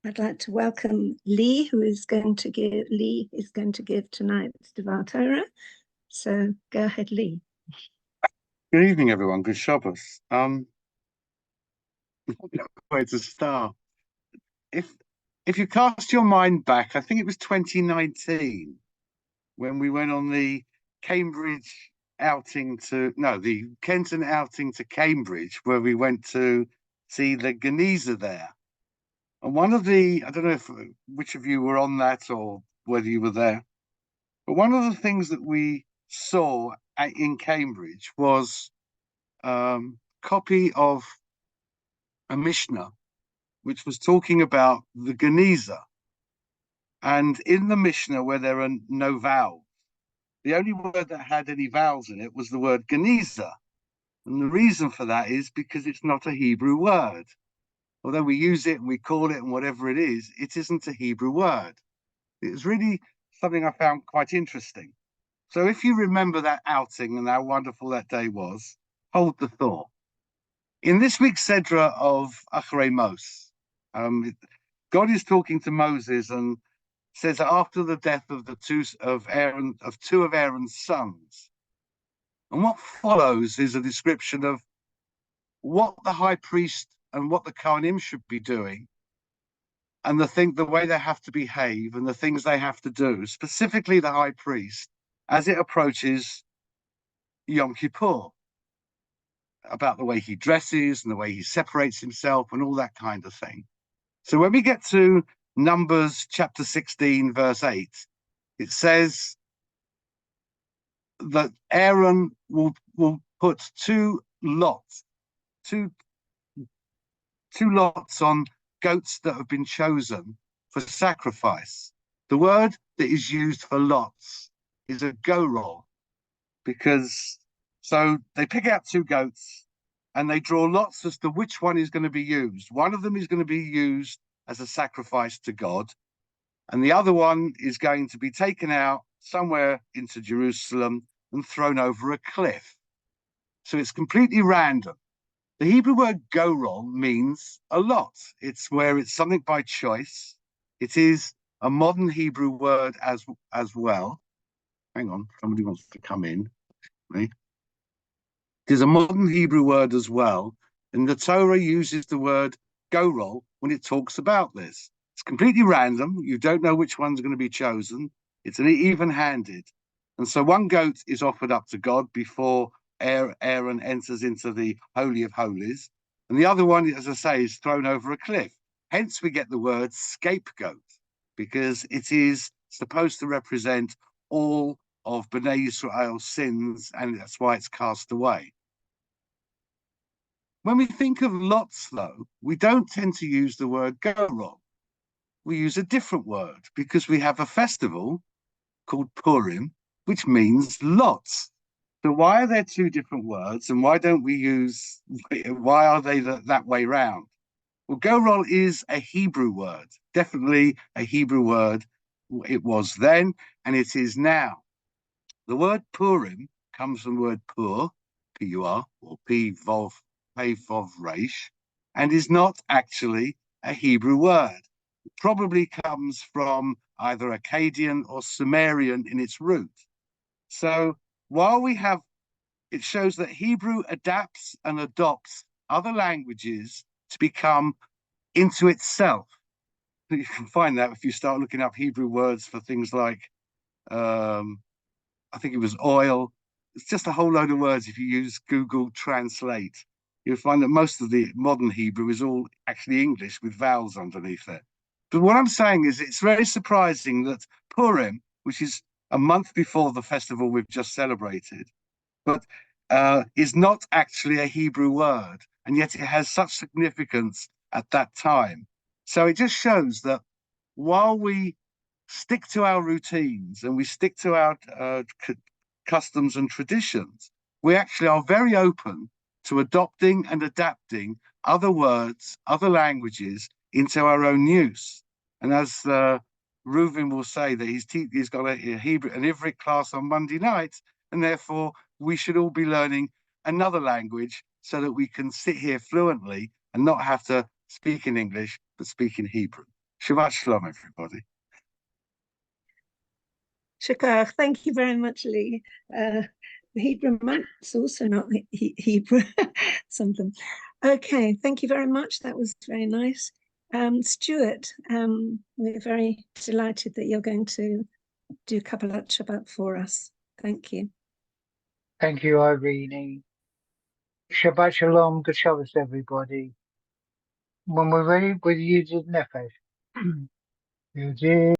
I'd like to welcome Leigh, who is going to give tonight's Devar Torah. So go ahead, Leigh. Good evening, everyone. Good Shabbos. Where to start? If you cast your mind back, I think it was 2019 when we went on the Cambridge outing the Kenton outing to Cambridge, where we went to see the Geniza there. And I don't know which of you were on that or whether you were there, but one of the things that we saw in Cambridge was copy of a Mishnah, which was talking about the Geniza. And in the Mishnah, where there are no vowels, the only word that had any vowels in it was the word Geniza. And the reason for that is because it's not a Hebrew word. Although we use it and we call it and whatever it isn't a Hebrew word. It was really something I found quite interesting. So if you remember that outing and how wonderful that day was, hold the thought. In this week's Sedra of Achrel Mot, God is talking to Moses and says that after the death of two of Aaron's sons, and what follows is a description of what the high priest and what the Kohanim should be doing, and the way they have to behave and the things they have to do, specifically the high priest, as it approaches Yom Kippur, about the way he dresses and the way he separates himself and all that kind of thing. So when we get to Numbers chapter 16, verse 8, it says that Aaron will put two lots on goats that have been chosen for sacrifice. The word that is used for lots is a gorol, so they pick out two goats and they draw lots as to which one is going to be used. One of them is going to be used as a sacrifice to God, and the other one is going to be taken out somewhere into Jerusalem and thrown over a cliff. So it's completely random. The Hebrew word gorol means a lot. It's where it's something by choice. It is a modern Hebrew word as well. Hang on, somebody wants to come in. It is a modern Hebrew word as well. And the Torah uses the word gorol when it talks about this. It's completely random. You don't know which one's going to be chosen. It's an even-handed. And so one goat is offered up to God before Aaron enters into the Holy of Holies. And the other one, as I say, is thrown over a cliff. Hence we get the word scapegoat, because it is supposed to represent all of Bnei Yisrael's sins, and that's why it's cast away. When we think of lots, though, we don't tend to use the word gorol. We use a different word because we have a festival called Purim, which means lots. So why are there two different words, and why are they that way round? Well, gorol is a Hebrew word, definitely a Hebrew word. It was then, and it is now. The word Purim comes from the word pur, P-U-R, or P-Vov Reish, and is not actually a Hebrew word. It probably comes from either Akkadian or Sumerian in its root. So while it shows that Hebrew adapts and adopts other languages to become into itself. You can find that if you start looking up Hebrew words for things like, I think it was oil. It's just a whole load of words. If you use Google Translate, you'll find that most of the modern Hebrew is all actually English with vowels underneath it. But what I'm saying is it's very surprising that Purim, which is a month before the festival we've just celebrated, but is not actually a Hebrew word, and yet it has such significance at that time. So it just shows that while we stick to our routines and we stick to our customs and traditions, we actually are very open to adopting and adapting other words, other languages into our own use. And as Reuven will say, that he's got an Ivrit class on Monday night, and therefore we should all be learning another language so that we can sit here fluently and not have to speak in English, but speak in Hebrew. Shabbat Shalom, everybody. Shakar, thank you very much, Leigh. The Hebrew month's also not Hebrew, some of them. Okay, thank you very much. That was very nice. Stuart, we're very delighted that you're going to do Kabbalat Shabbat for us. Thank you. Thank you, Irene. Shabbat Shalom, good Shabbos, everybody. When we're ready, we'll use it nefesh.